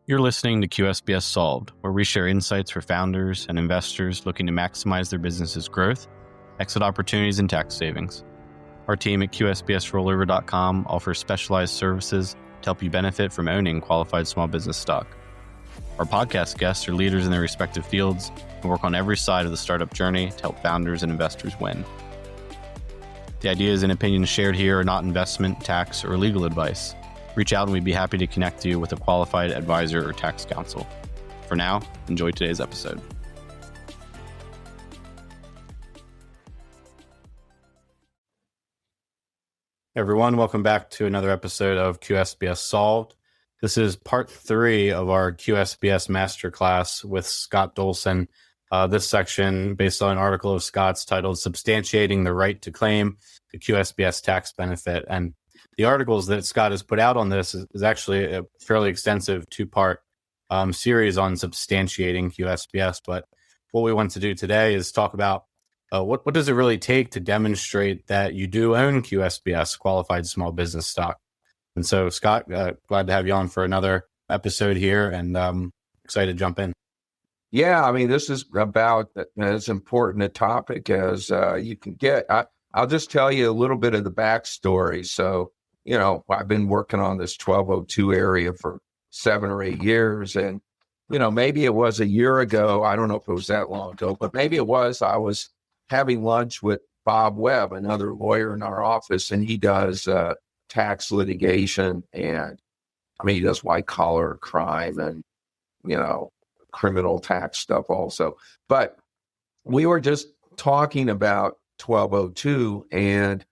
You're listening to QSBS Solved, where we share insights for founders and investors looking to maximize their business's growth, exit opportunities, and tax savings. Our team at QSBSrollover.com offers specialized services to help you benefit from owning qualified small business stock. Our podcast guests are leaders in their respective fields and work on every side of the startup journey to help founders and investors win. The ideas and opinions shared here are not investment, tax, or legal advice. Reach out and we'd be happy to connect you with a qualified advisor or tax counsel. For now, enjoy today's episode. Hey everyone, welcome back to another episode of QSBS Solved. This is part 3 of our QSBS Masterclass with Scott Dolson. This section, based on an article of Scott's titled Substantiating the Right to Claim the QSBS Tax Benefit. And the articles that Scott has put out on this is actually a fairly extensive 2-part series on substantiating QSBS. But what we want to do today is talk about what does it really take to demonstrate that you do own QSBS, qualified small business stock. And so, Scott, glad to have you on for another episode here, and excited to jump in. Yeah, I mean, this is about as important a topic as you can get. I'll just tell you a little bit of the backstory. So, you know, I've been working on this 1202 area for 7 or 8 years. And, you know, maybe it was a year ago. I don't know if it was that long ago, but maybe it was. I was having lunch with Bob Webb, another lawyer in our office, and he does tax litigation. And I mean, he does white collar crime and, you know, criminal tax stuff also. But we were just talking about 1202, and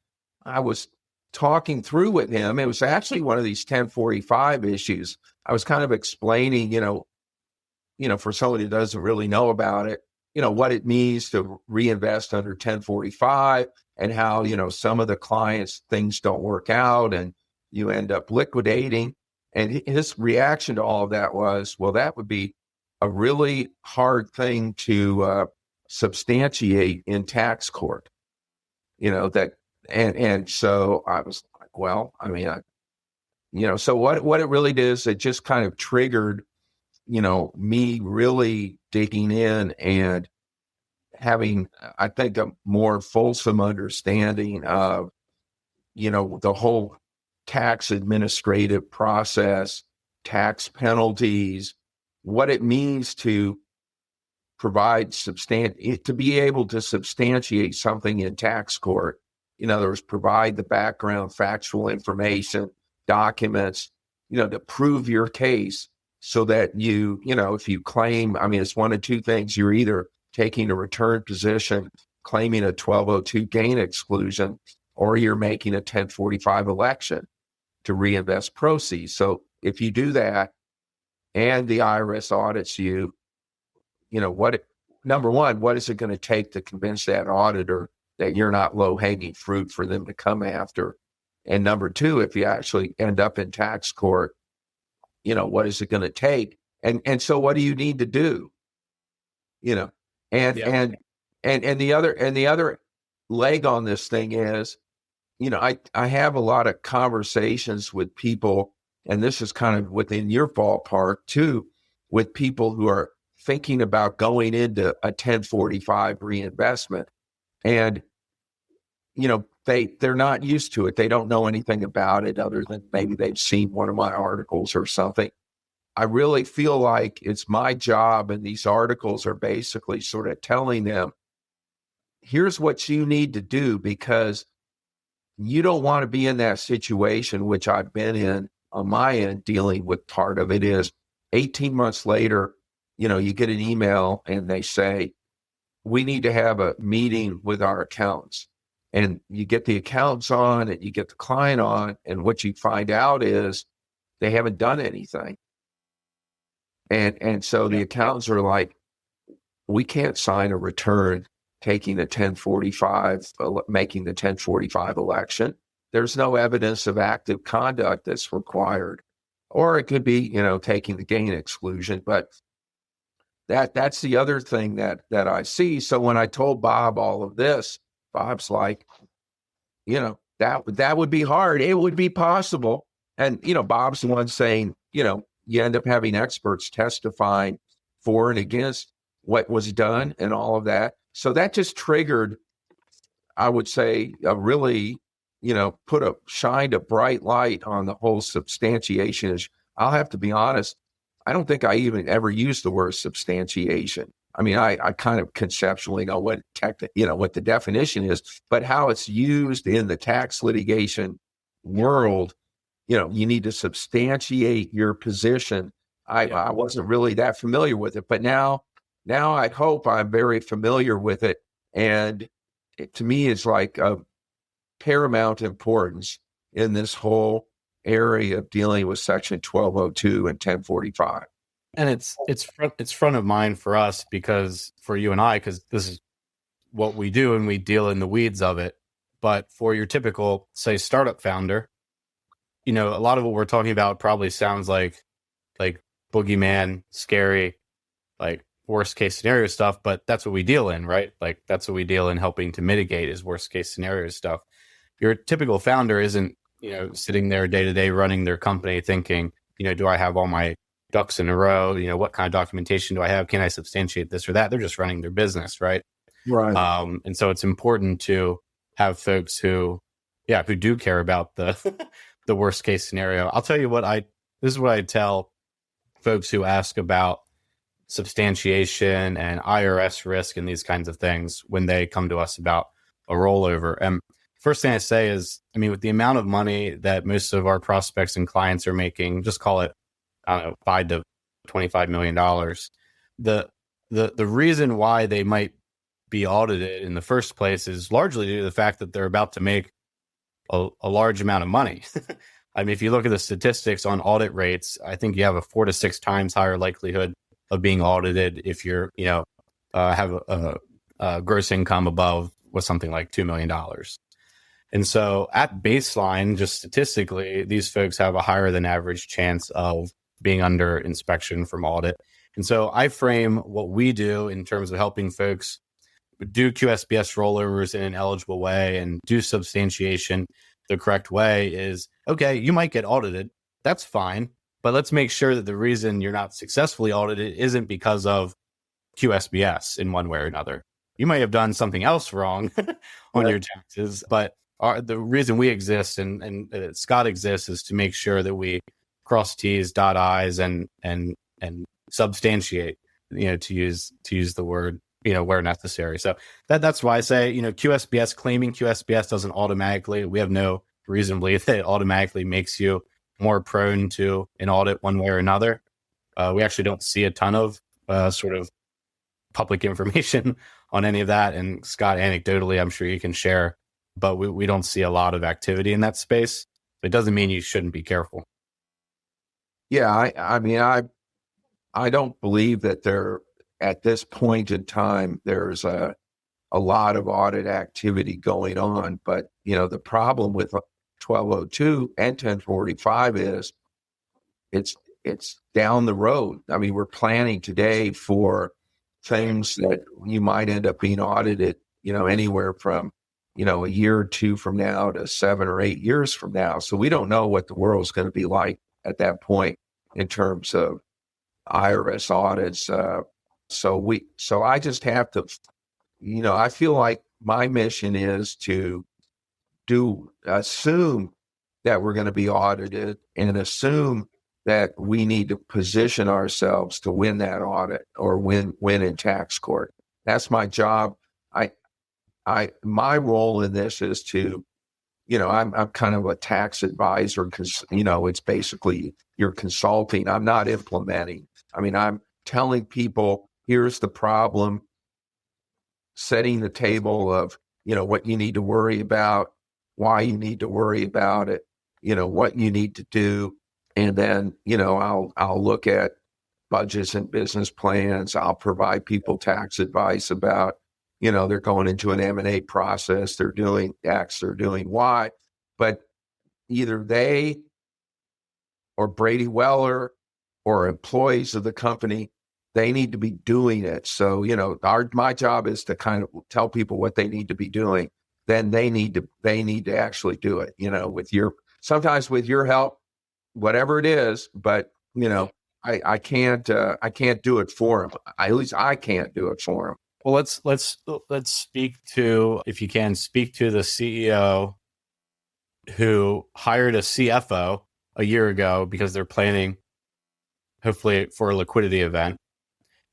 I was talking through with him. It was actually one of these 1045 issues. I was kind of explaining, you know, for somebody who doesn't really know about it, you know, what it means to reinvest under 1045 and how, you know, some of the clients, things don't work out and you end up liquidating. And his reaction to all of that was, well, that would be a really hard thing to substantiate in tax court, you know, that. And so I was like, well, I mean, so what it really did is it just kind of triggered, you know, me really digging in and having, I think, a more fulsome understanding of, you know, the whole tax administrative process, tax penalties, what it means to provide to be able to substantiate something in tax court. In other words, provide the background, factual information, documents, you know, to prove your case so that you know, if you claim, I mean, it's one of two things. You're either taking a return position, claiming a 1202 gain exclusion, or you're making a 1045 election to reinvest proceeds. So if you do that and the IRS audits you, you know, number one, what is it going to take to convince that auditor that you're not low-hanging fruit for them to come after? And number two, if you actually end up in tax court, you know, what is it going to take? And so what do you need to do? You know, and the other leg on this thing is, you know, I have a lot of conversations with people, and this is kind of within your ballpark too, with people who are thinking about going into a 1045 reinvestment. And, you know, they're not used to it. They don't know anything about it other than maybe they've seen one of my articles or something. I really feel like it's my job, and these articles are basically sort of telling them, here's what you need to do, because you don't want to be in that situation, which I've been in on my end, dealing with part of it is 18 months later, you know, you get an email and they say, we need to have a meeting with our accountants. And you get the accountants on and you get the client on, and what you find out is they haven't done anything. And so the accountants are like, we can't sign a return taking the 1045, making the 1045 election. There's no evidence of active conduct that's required. Or it could be, you know, taking the gain exclusion. But that's the other thing that I see. So when I told Bob all of this, Bob's like, you know, that would be hard. It would be possible. And, you know, Bob's the one saying, you know, you end up having experts testifying for and against what was done and all of that. So that just triggered, I would say, a really, shined a bright light on the whole substantiation issue. I'll have to be honest, I don't think I even ever used the word substantiation. I mean, I kind of conceptually know what what the definition is, but how it's used in the tax litigation world, you need to substantiate your position. I wasn't really that familiar with it, but now I hope I'm very familiar with it. And to me, it's like of paramount importance in this whole area of dealing with Section 1202 and 1045. And it's front of mind for us, because for you and I, because this is what we do and we deal in the weeds of it. But for your typical, say, startup founder, a lot of what we're talking about probably sounds like boogeyman, scary, like worst case scenario stuff, but that's what we deal in, right? Like that's what we deal in, helping to mitigate is worst case scenario stuff. Your typical founder isn't, sitting there day to day running their company thinking, do I have all my ducks in a row? What kind of documentation do I have? Can I substantiate this or that? They're just running their business, right? Right. And so it's important to have folks who do care about the the worst case scenario. I'll tell you this is what I tell folks who ask about substantiation and IRS risk and these kinds of things when they come to us about a rollover. And first thing I say is, with the amount of money that most of our prospects and clients are making, just call it, I don't know, $5 to $25 million. The reason why they might be audited in the first place is largely due to the fact that they're about to make a large amount of money. If you look at the statistics on audit rates, I think you have a 4 to 6 times higher likelihood of being audited if you're, have a gross income above with something like $2 million. And so at baseline, just statistically, these folks have a higher than average chance of being under inspection from audit. And so I frame what we do in terms of helping folks do QSBS rollovers in an eligible way and do substantiation the correct way is, okay, you might get audited. That's fine. But let's make sure that the reason you're not successfully audited isn't because of QSBS in one way or another. You might have done something else wrong on your taxes, but the reason we exist and Scott exists is to make sure that we cross T's, dot I's, and substantiate, to use the word, where necessary. So that's why I say, QSBS, claiming QSBS doesn't automatically, we have no reason to believe that it automatically makes you more prone to an audit one way or another. We actually don't see a ton of sort of public information on any of that. And Scott, anecdotally, I'm sure you can share, but we don't see a lot of activity in that space. It doesn't mean you shouldn't be careful. Yeah, I don't believe that at this point in time, there's a lot of audit activity going on. But, the problem with 1202 and 1045 is it's down the road. We're planning today for things that you might end up being audited, anywhere from, a year or two from now to 7 or 8 years from now. So we don't know what the world's going to be like at that point in terms of IRS audits. So I just have to, I feel like my mission is to assume that we're going to be audited and assume that we need to position ourselves to win that audit or win in tax court. That's my job. My role in this is to, I'm kind of a tax advisor because, it's basically you're consulting. I'm not implementing. I'm telling people, here's the problem, setting the table of, what you need to worry about, why you need to worry about it, what you need to do. And then, I'll look at budgets and business plans. I'll provide people tax advice about, they're going into an M&A process, they're doing X, they're doing Y, but either they or Brady Weller or employees of the company, they need to be doing it. So, my job is to kind of tell people what they need to be doing. Then they need to actually do it, sometimes with your help, whatever it is, but, I can't do it for him. At least I can't do it for him. Well, let's speak to, if you can, speak to the CEO who hired a CFO a year ago because they're planning, hopefully, for a liquidity event.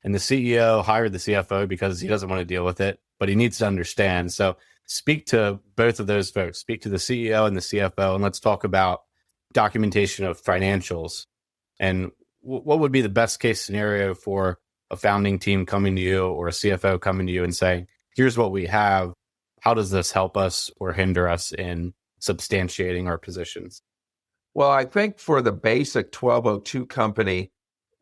And the CEO hired the CFO because he doesn't want to deal with it, but he needs to understand. So speak to both of those folks, speak to the CEO and the CFO, and let's talk about documentation of financials. And what would be the best case scenario for a founding team coming to you or a CFO coming to you and saying, here's what we have. How does this help us or hinder us in substantiating our positions? Well, I think for the basic 1202 company,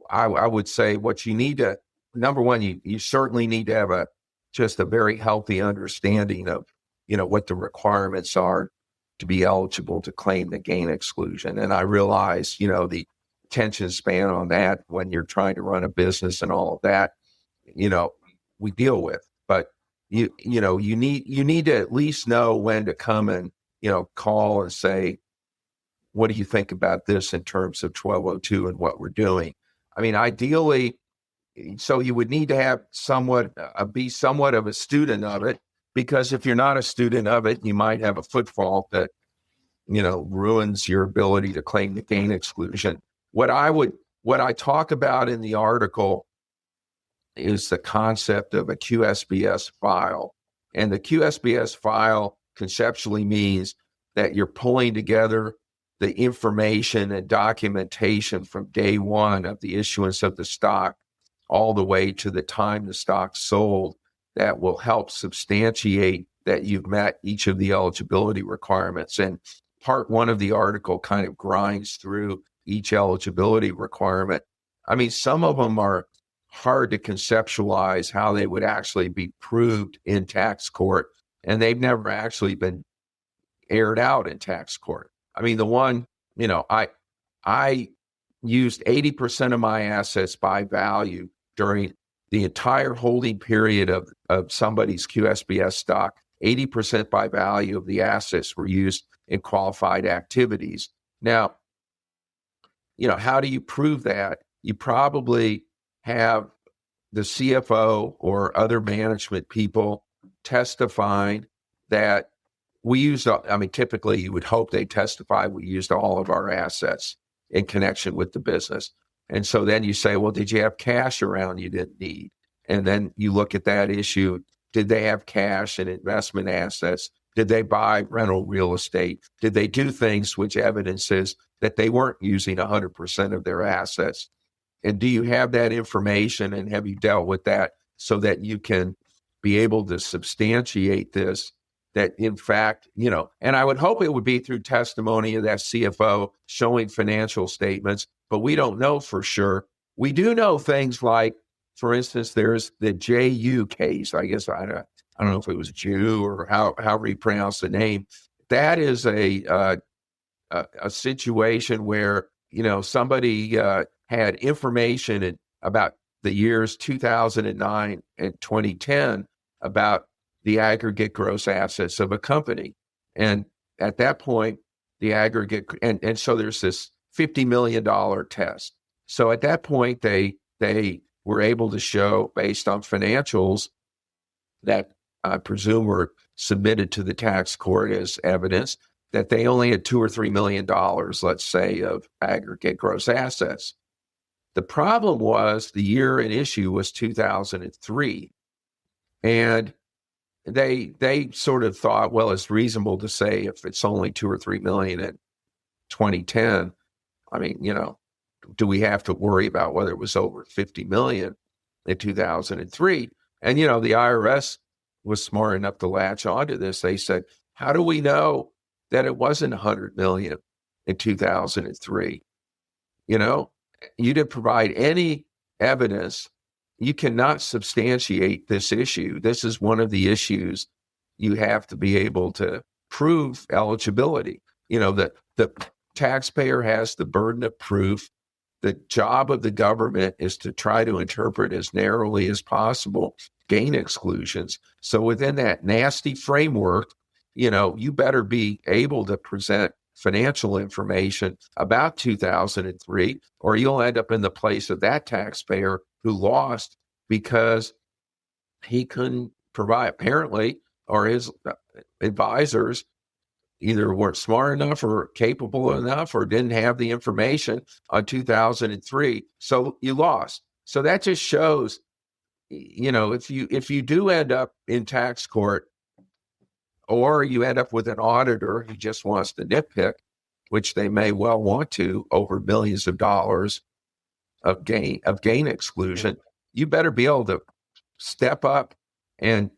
I would say what you need to, number one, you certainly need to have just a very healthy understanding of, what the requirements are to be eligible to claim the gain exclusion. And I realize, the attention span on that when you're trying to run a business and all of that, we deal with. But you need to at least know when to come and, call and say, what do you think about this in terms of 1202 and what we're doing? I mean, ideally, so you would need to have be somewhat of a student of it, because if you're not a student of it, you might have a foot fault that, ruins your ability to claim the gain exclusion. What I talk about in the article is the concept of a QSBS file. And the QSBS file conceptually means that you're pulling together the information and documentation from day one of the issuance of the stock all the way to the time the stock sold that will help substantiate that you've met each of the eligibility requirements. And part one of the article kind of grinds through each eligibility requirement. I mean, some of them are hard to conceptualize how they would actually be proved in tax court, and they've never actually been aired out in tax court. I mean, the one, I used 80% of my assets by value during the entire holding period of somebody's QSBS stock. 80% by value of the assets were used in qualified activities. Now, how do you prove that? You probably have the CFO or other management people testifying that we used, typically you would hope they testify we used all of our assets in connection with the business. And so then you say, well, did you have cash around you didn't need? And then you look at that issue. Did they have cash and investment assets? Did they buy rental real estate? Did they do things which evidences that they weren't using 100% of their assets? And do you have that information, and have you dealt with that so that you can be able to substantiate this? That in fact, and I would hope it would be through testimony of that CFO showing financial statements, but we don't know for sure. We do know things like, for instance, there's the JU case. I guess I don't know if it was Jew or however you pronounce the name. That is a situation where, somebody had information about the years 2009 and 2010 about the aggregate gross assets of a company. And at that point, the aggregate, and so there's this $50 million test. So at that point, they were able to show, based on financials that I presume were submitted to the tax court as evidence, that they only had $2 or $3 million, let's say, of aggregate gross assets. The problem was the year in issue was 2003. And they sort of thought, well, it's reasonable to say if it's only 2 or 3 million in 2010, do we have to worry about whether it was over 50 million in 2003? And, the IRS was smart enough to latch onto this. They said, how do we know that it wasn't 100 million in 2003? You didn't provide any evidence. You cannot substantiate this issue. This is one of the issues you have to be able to prove eligibility. The taxpayer has the burden of proof. The job of the government is to try to interpret as narrowly as possible gain exclusions. So within that nasty framework, you better be able to present financial information about 2003, or you'll end up in the place of that taxpayer who lost because he couldn't provide, apparently, or his advisors either weren't smart enough or capable enough or didn't have the information on 2003. So you lost. So that just shows, if you do end up in tax court, or you end up with an auditor who just wants to nitpick, which they may well want to, over millions of dollars of gain exclusion, you better be able to step up and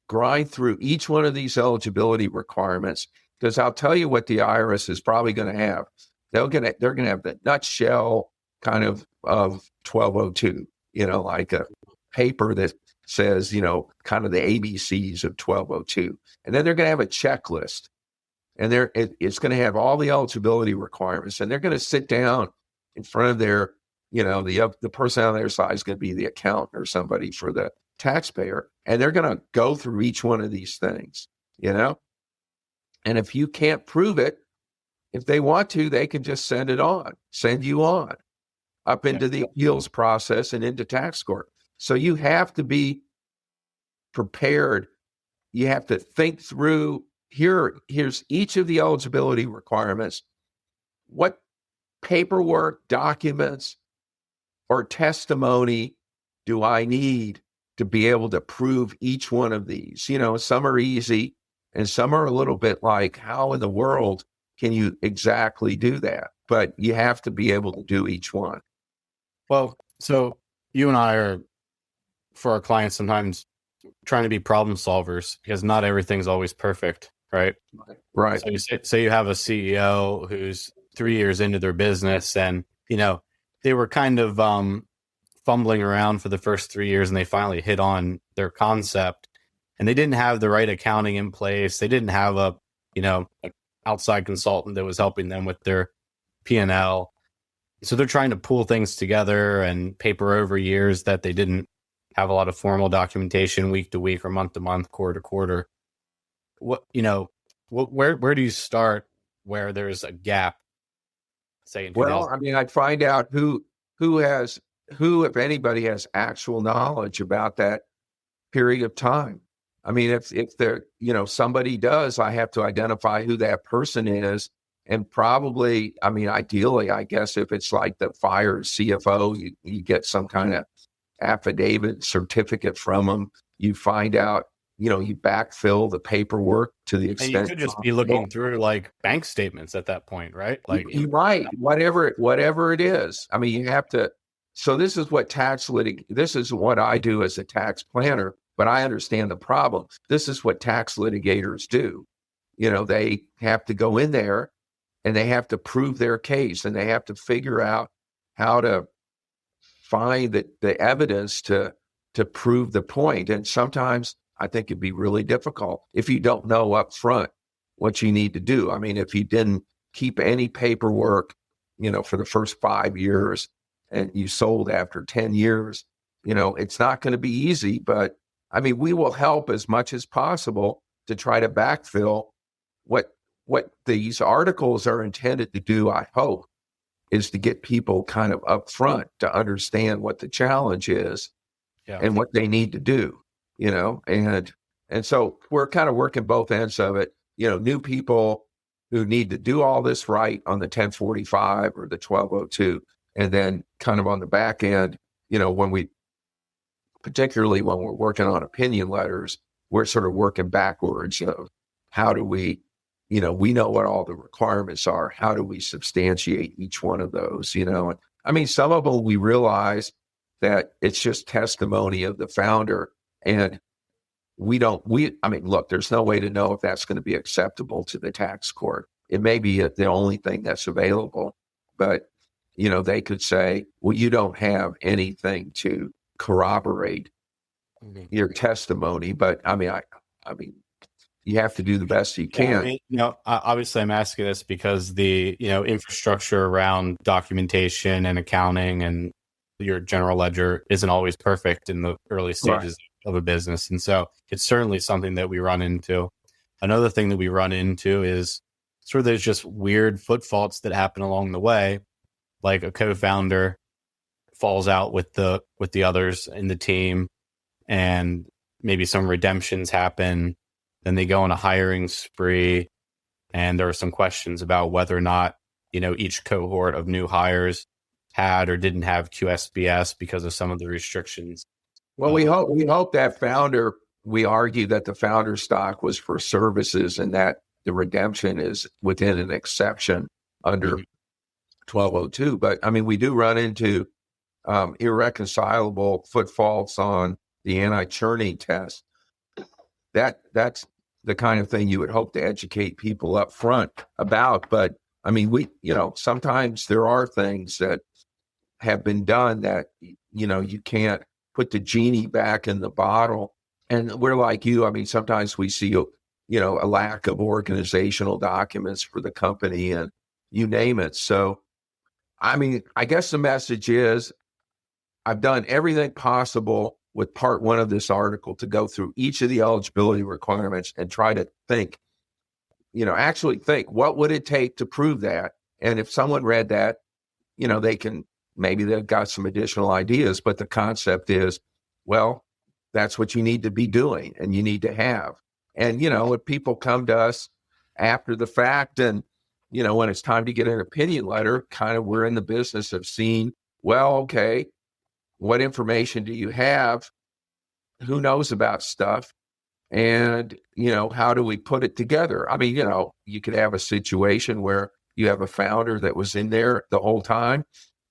grind through each one of these eligibility requirements. Because I'll tell you what the IRS is probably going to have. They're going to have the nutshell kind of 1202, like a paper that says, kind of the ABCs of 1202. And then they're going to have a checklist, and it's going to have all the eligibility requirements, and they're going to sit down in front of their, the person on their side is going to be the accountant or somebody for the taxpayer, and they're going to go through each one of these things, and if you can't prove it, if they want to, they can just send you on up into the appeals process and into tax court. So you have to be prepared. You have to think through, here's each of the eligibility requirements. What paperwork, documents, or testimony do I need to be able to prove each one of these? Some are easy and some are a little bit like, how in the world can you exactly do that? But you have to be able to do each one. Well, so you and I are, for our clients, sometimes trying to be problem solvers because not everything's always perfect, right? Right. So you say you have a CEO who's 3 years into their business, and they were kind of fumbling around for the first 3 years, and they finally hit on their concept, and they didn't have the right accounting in place. They didn't have a outside consultant that was helping them with their P&L. So they're trying to pull things together and paper over years that they didn't have a lot of formal documentation week to week or month to month, quarter to quarter. Where do you start where there's a gap? Say, I'd find out who, if anybody, has actual knowledge about that period of time. If there, somebody does, I have to identify who that person is. And probably, ideally, I guess if it's like the fired CFO, you get some kind of affidavit certificate from them. You find out, you backfill the paperwork to the extent. And you could just be looking through like bank statements at that point, right? Like you might, whatever it is. You have to. So this is what this is what I do as a tax planner, but I understand the problem. This is what tax litigators do. They have to go in there and they have to prove their case, and they have to figure out how to find the evidence to prove the point. And sometimes I think it'd be really difficult if you don't know up front what you need to do. If you didn't keep any paperwork, for the first 5 years, and you sold after 10 years, it's not going to be easy, but we will help as much as possible to try to backfill what these articles are intended to do, I hope, is to get people kind of up front to understand what the challenge is and what they need to do, and so we're kind of working both ends of it, new people who need to do all this right on the 1045 or the 1202. And then kind of on the back end, particularly when we're working on opinion letters, we're sort of working backwards of how do we, we know what all the requirements are. How do we substantiate each one of those, And some of them we realize that it's just testimony of the founder, and look, there's no way to know if that's going to be acceptable to the tax court. It may be the only thing that's available, but they could say, well, you don't have anything to corroborate your testimony. But you have to do the best you can. Obviously I'm asking this because the, infrastructure around documentation and accounting and your general ledger isn't always perfect in the early stages of a business. And so it's certainly something that we run into. Another thing that we run into is sort of there's just weird foot faults that happen along the way, like a co-founder falls out with the others in the team, and maybe some redemptions happen. Then they go on a hiring spree, and there are some questions about whether or not, each cohort of new hires had or didn't have QSBS because of some of the restrictions. Well, we hope that founder, we argue that the founder stock was for services and that the redemption is within an exception under 1202. But I mean, we do run into irreconcilable foot faults on the anti-churning test. That's the kind of thing you would hope to educate people up front about. But I mean, sometimes there are things that have been done that, you can't put the genie back in the bottle. And we're like you. I mean, sometimes we see, a lack of organizational documents for the company and you name it. So, I mean, I guess the message is I've done everything possible with part one of this article to go through each of the eligibility requirements and try to think, actually think, what would it take to prove that? And if someone read that, maybe they've got some additional ideas, but the concept is, well, that's what you need to be doing and you need to have. And, if people come to us after the fact and, when it's time to get an opinion letter, kind of we're in the business of seeing, well, okay, what information do you have? Who knows about stuff? And, how do we put it together? I mean, you could have a situation where you have a founder that was in there the whole time.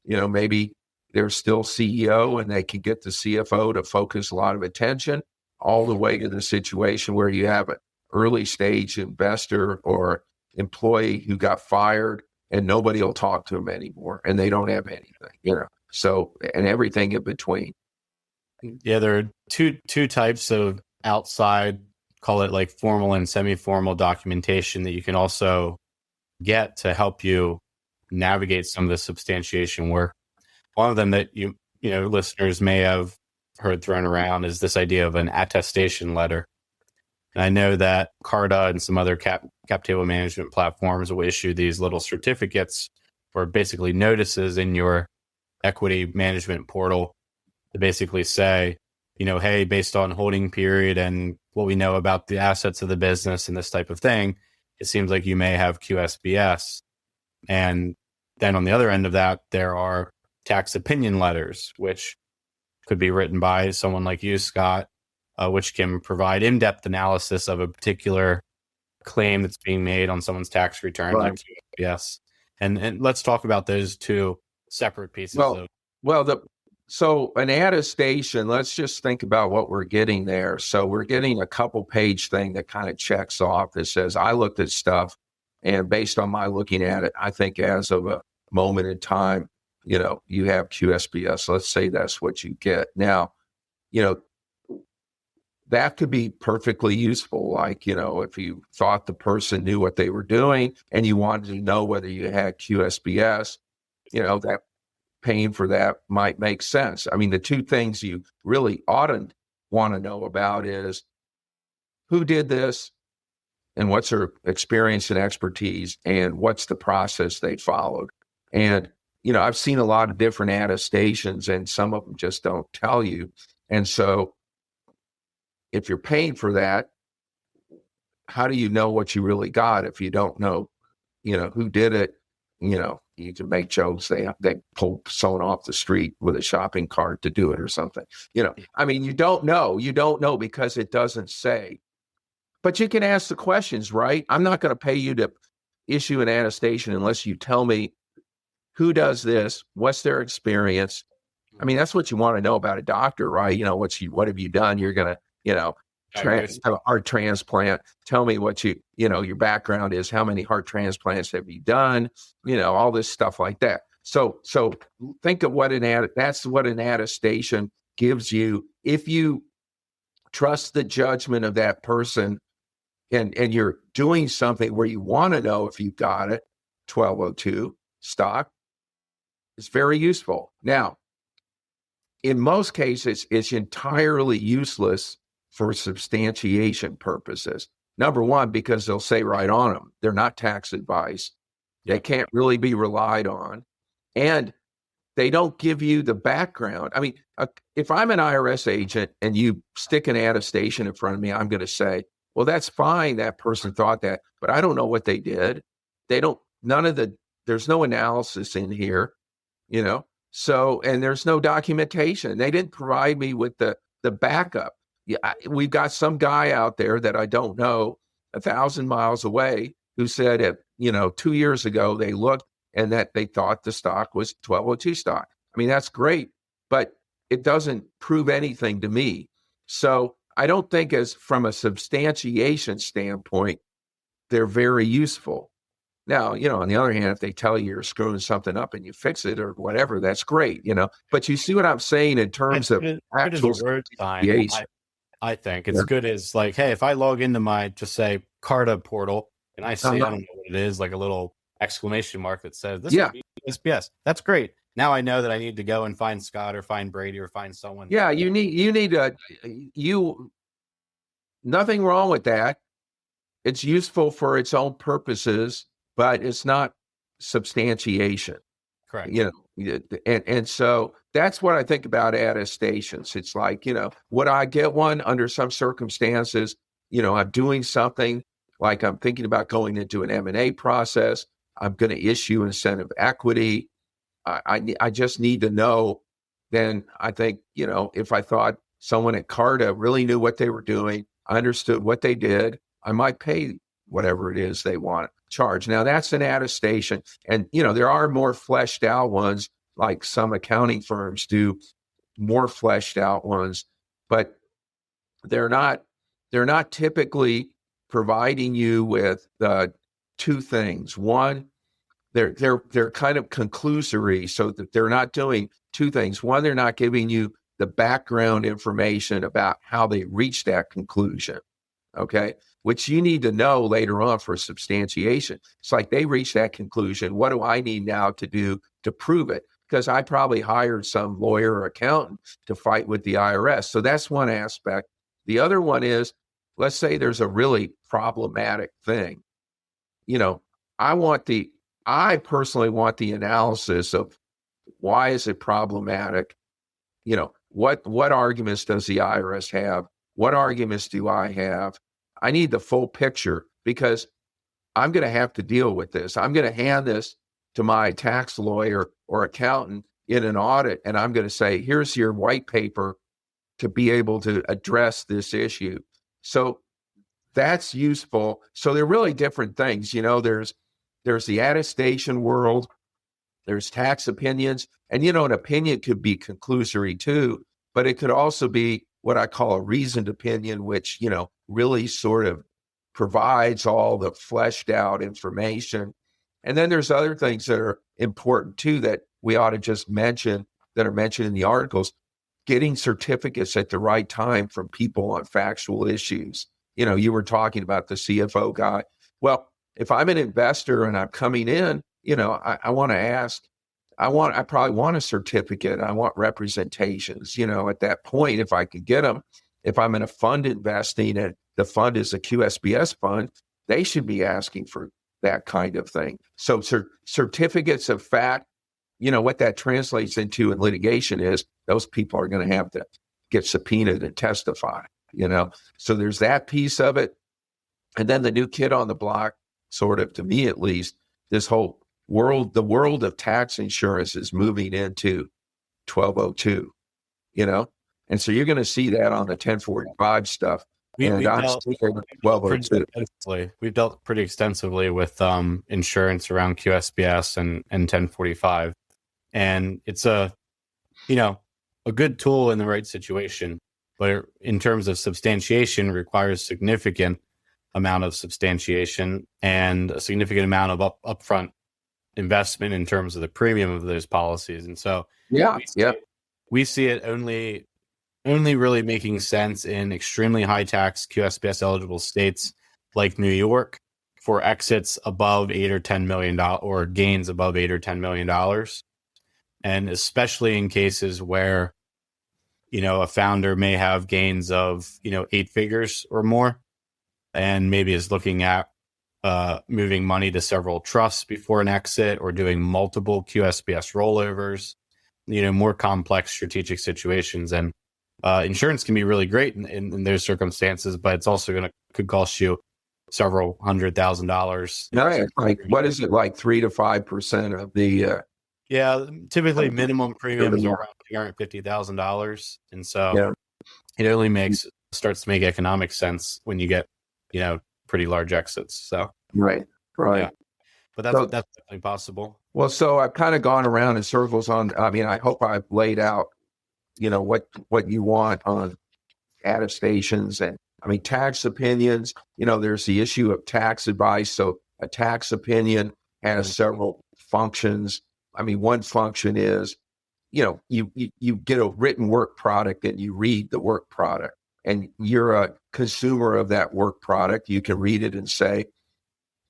Maybe they're still CEO and they can get the CFO to focus a lot of attention, all the way to the situation where you have an early stage investor or employee who got fired and nobody will talk to them anymore and they don't have anything, so, and everything in between. Yeah, there are two types of outside, call it like formal and semi-formal documentation that you can also get to help you navigate some of the substantiation work. One of them that listeners may have heard thrown around is this idea of an attestation letter. And I know that Carta and some other cap table management platforms will issue these little certificates or basically notices in your equity management portal to basically say, hey, based on holding period and what we know about the assets of the business and this type of thing, it seems like you may have QSBS. And then on the other end of that, there are tax opinion letters, which could be written by someone like you, Scott, which can provide in-depth analysis of a particular claim that's being made on someone's tax return, Right. like QSBS. And let's talk about those two separate pieces. So an attestation, let's just think about what we're getting there. So we're getting a couple page thing that kind of checks off that says, I looked at stuff and based on my looking at it, I think as of a moment in time, you have QSBS. Let's say that's what you get. Now, that could be perfectly useful. Like, if you thought the person knew what they were doing and you wanted to know whether you had QSBS, that paying for that might make sense. I mean, the two things you really ought to want to know about is who did this and what's their experience and expertise and what's the process they followed. And, I've seen a lot of different attestations and some of them just don't tell you. And so if you're paying for that, how do you know what you really got if you don't know, who did it? You can make jokes. They pulled someone off the street with a shopping cart to do it or something. I mean, you don't know because it doesn't say. But you can ask the questions, right? I'm not going to pay you to issue an attestation unless you tell me who does this, what's their experience. I mean, that's what you want to know about a doctor, right? What have you done? You're going to, heart transplant. Tell me what your background is. How many heart transplants have you done? All this stuff like that. So think of that's what an attestation gives you. If you trust the judgment of that person and you're doing something where you want to know if you got it, 1202 stock is very useful. Now, in most cases, it's entirely useless for substantiation purposes. Number one, because they'll say right on them, they're not tax advice. They can't really be relied on. And they don't give you the background. I mean, if I'm an IRS agent and you stick an attestation in front of me, I'm going to say, well, that's fine. That person thought that, but I don't know what they did. There's no analysis in here, you know? So, and there's no documentation. They didn't provide me with the backup. Yeah, we've got some guy out there that I don't know 1,000 miles away who said, 2 years ago, they looked and that they thought the stock was 1202 stock. I mean, that's great, but it doesn't prove anything to me. So I don't think from a substantiation standpoint, they're very useful. Now, on the other hand, if they tell you you're screwing something up and you fix it or whatever, that's great, But you see what I'm saying in terms of actual word sign. I think it's good as like, hey, if I log into my, just say, Carta portal and I see, I don't know what it is, like a little exclamation mark that says this is QSBS. That's great. Now I know that I need to go and find Scott or find Brady or find someone. Yeah, nothing wrong with that. It's useful for its own purposes, but it's not substantiation. Correct. And so that's what I think about attestations. It's like, would I get one under some circumstances? I'm doing something like I'm thinking about going into an M&A process. I'm going to issue incentive equity. I just need to know. Then I think, if I thought someone at Carta really knew what they were doing, I understood what they did, I might pay whatever it is they want to charge. Now that's an attestation. And, there are more fleshed out ones, like some accounting firms do more fleshed out ones, but they're not typically providing you with two things. One, they're kind of conclusory, so that they're not doing two things. One, they're not giving you the background information about how they reached that conclusion, okay, which you need to know later on for substantiation. It's like they reached that conclusion. What do I need now to do to prove it? Because I probably hired some lawyer or accountant to fight with the IRS. So that's one aspect. The other one is, let's say there's a really problematic thing. I personally want the analysis of why is it problematic? What arguments does the IRS have? What arguments do I have? I need the full picture because I'm going to have to deal with this. I'm going to hand this to my tax lawyer or accountant in an audit, and I'm going to say, here's your white paper to be able to address this issue. So that's useful. So they're really different things. There's the attestation world, there's tax opinions, and an opinion could be conclusory too, but it could also be what I call a reasoned opinion, which, really sort of provides all the fleshed out information. And then there's other things that are important too that we ought to just mention, that are mentioned in the articles, getting certificates at the right time from people on factual issues. You were talking about the CFO guy. Well, if I'm an investor and I'm coming in, I want to ask, I probably want a certificate. I want representations, at that point, if I could get them. If I'm in a fund investing and the fund is a QSBS fund, they should be asking for that kind of thing. So certificates of fact, what that translates into in litigation is those people are going to have to get subpoenaed and testify, So there's that piece of it. And then the new kid on the block, sort of, to me at least, this whole world, the world of tax insurance is moving into 1202, And so you're going to see that on the 1045 stuff. We've dealt pretty extensively with insurance around QSBS and 1045. And it's a good tool in the right situation, but in terms of substantiation, requires significant amount of substantiation and a significant amount of upfront investment in terms of the premium of those policies. And so we see it only really making sense in extremely high tax QSBS eligible states like New York for exits above $8 or $10 million or gains above $8 or $10 million. And especially in cases where, a founder may have gains of, 8 figures or more. and maybe is looking at moving money to several trusts before an exit, or doing multiple QSBS rollovers, more complex strategic situations. And insurance can be really great in those circumstances, but it's also could cost you several $100,000. No, like what is it, like 3 to 5% of the typically minimum premiums are around $250,000, and so yeah. it only starts to make economic sense when you get pretty large exits. So right. yeah. But that's definitely possible. Well, so I've kind of gone around in circles I hope I've laid out what you want on attestations and tax opinions. There's the issue of tax advice. So a tax opinion has several functions. One function is, you get a written work product and you read the work product, and you're a consumer of that work product. You can read it and say,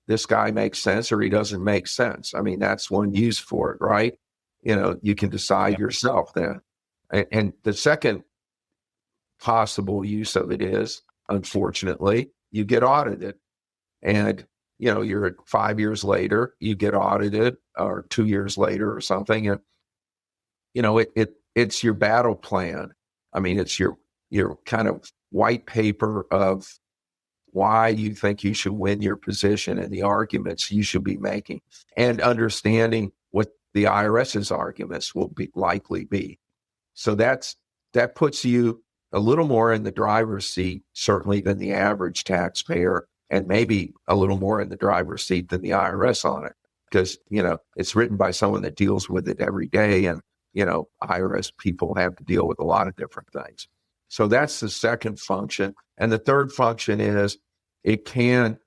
this guy makes sense or he doesn't make sense. That's one use for it, right? You can decide yourself then. And the second possible use of it is, unfortunately, you get audited, and you're 5 years later, you get audited, or 2 years later or something, and it's your battle plan. It's your kind of white paper of why you think you should win your position and the arguments you should be making, and understanding what the IRS's arguments will likely be. So that puts you a little more in the driver's seat, certainly, than the average taxpayer, and maybe a little more in the driver's seat than the IRS on it, because, it's written by someone that deals with it every day. And, IRS people have to deal with a lot of different things. So that's the second function. And the third function is, it can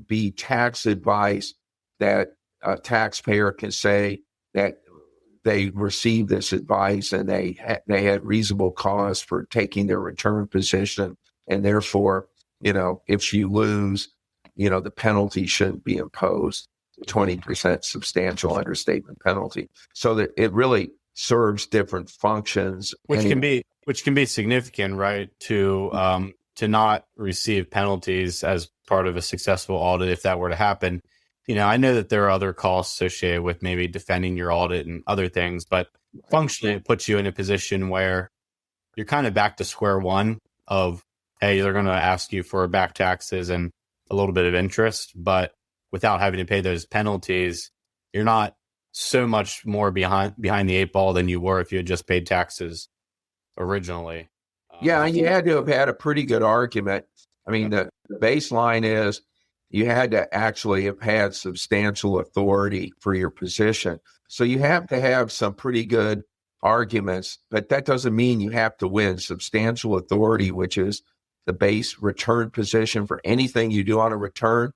be tax advice that a taxpayer can say that they received this advice and they had reasonable cause for taking their return position, and therefore, if you lose, the penalty shouldn't be imposed, 20% substantial understatement penalty. So that it really serves different functions, which can be significant, right? To not receive penalties as part of a successful audit, if that were to happen. I know that there are other costs associated with maybe defending your audit and other things, but functionally it puts you in a position where you're kind of back to square one of, hey, they're going to ask you for back taxes and a little bit of interest, but without having to pay those penalties, you're not so much more behind the eight ball than you were if you had just paid taxes originally. Yeah, you had to have had a pretty good argument. The baseline is you had to actually have had substantial authority for your position. So you have to have some pretty good arguments, but that doesn't mean you have to win. Substantial authority, which is the base return position for anything you do on a return,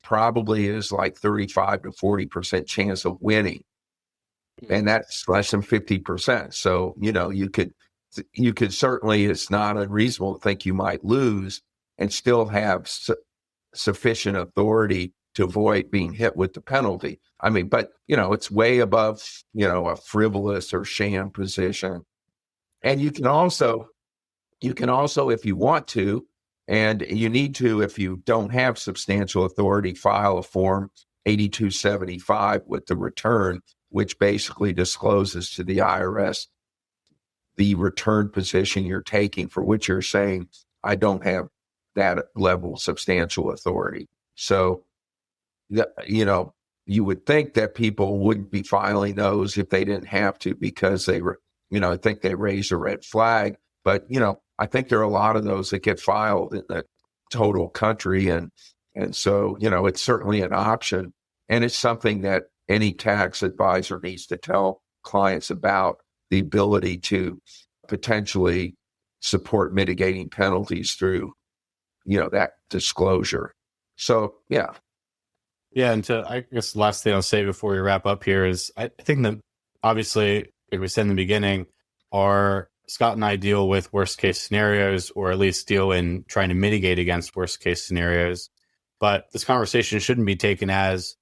probably is like 35 to 40% chance of winning. And that's less than 50%. So, you could certainly, it's not unreasonable to think you might lose and still have sufficient authority to avoid being hit with the penalty. But, it's way above, a frivolous or sham position. And you can also, if you want to, and you need to, if you don't have substantial authority, file a form 8275 with the return, which basically discloses to the IRS the return position you're taking, for which you're saying, I don't have that level of substantial authority. So, you would think that people wouldn't be filing those if they didn't have to, because they were, I think they raised a red flag. But, I think there are a lot of those that get filed in the total country. And so, it's certainly an option. And it's something that any tax advisor needs to tell clients about, the ability to potentially support mitigating penalties through, that disclosure. So, yeah. Yeah. And I guess the last thing I'll say before we wrap up here is, I think that obviously, like we said in the beginning, Scott and I deal with worst case scenarios, or at least deal in trying to mitigate against worst case scenarios. But this conversation shouldn't be taken as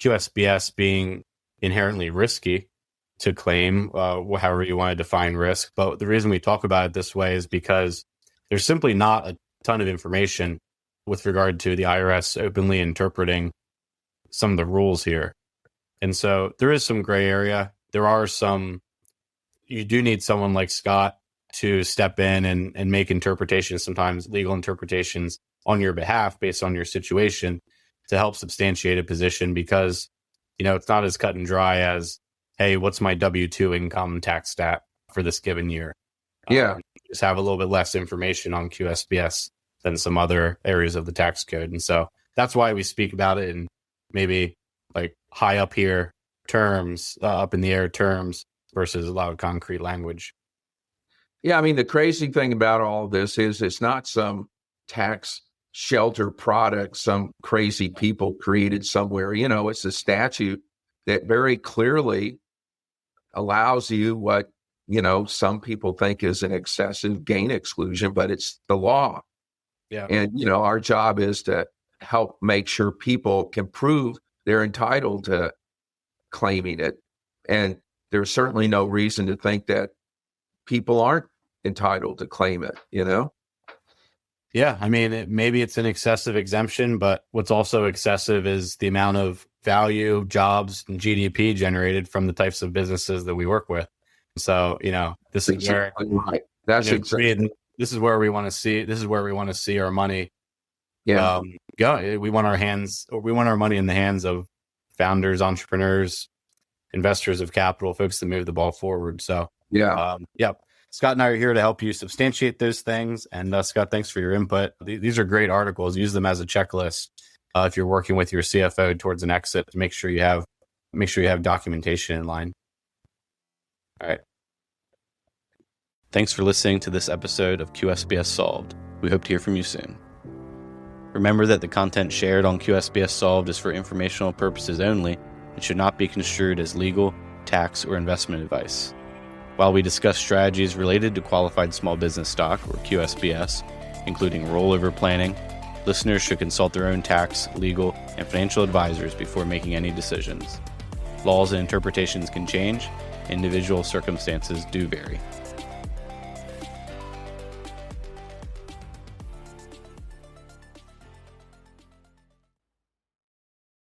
QSBS being inherently risky to claim, however you want to define risk. But the reason we talk about it this way is because there's simply not a ton of information with regard to the IRS openly interpreting some of the rules here. And so there is some gray area. You do need someone like Scott to step in and make interpretations, sometimes legal interpretations on your behalf based on your situation to help substantiate a position, because, it's not as cut and dry as, hey, what's my W-2 income tax stat for this given year? Yeah. Just have a little bit less information on QSBS than some other areas of the tax code. And so that's why we speak about it in maybe like high up here terms, up in the air terms versus a lot of concrete language. Yeah. I mean, the crazy thing about all this is it's not some tax shelter product some crazy people created somewhere. It's a statute that very clearly allows you what, some people think is an excessive gain exclusion, but it's the law. Yeah. And, our job is to help make sure people can prove they're entitled to claiming it. And there's certainly no reason to think that people aren't entitled to claim it, Yeah. I mean, maybe it's an excessive exemption, but what's also excessive is the amount of value, jobs, and GDP generated from the types of businesses that we work with. So, this is where right. This is where we want to see our money. Yeah. Go. We want our money in the hands of founders, entrepreneurs, investors of capital, folks that move the ball forward. So, yeah. Scott and I are here to help you substantiate those things. And Scott, thanks for your input. These are great articles. Use them as a checklist if you're working with your CFO towards an exit. To make sure you have documentation in line. All right. Thanks for listening to this episode of QSBS Solved. We hope to hear from you soon. Remember that the content shared on QSBS Solved is for informational purposes only and should not be construed as legal, tax, or investment advice. While we discuss strategies related to qualified small business stock, or QSBS, including rollover planning, listeners should consult their own tax, legal, and financial advisors before making any decisions. Laws and interpretations can change. Individual circumstances do vary.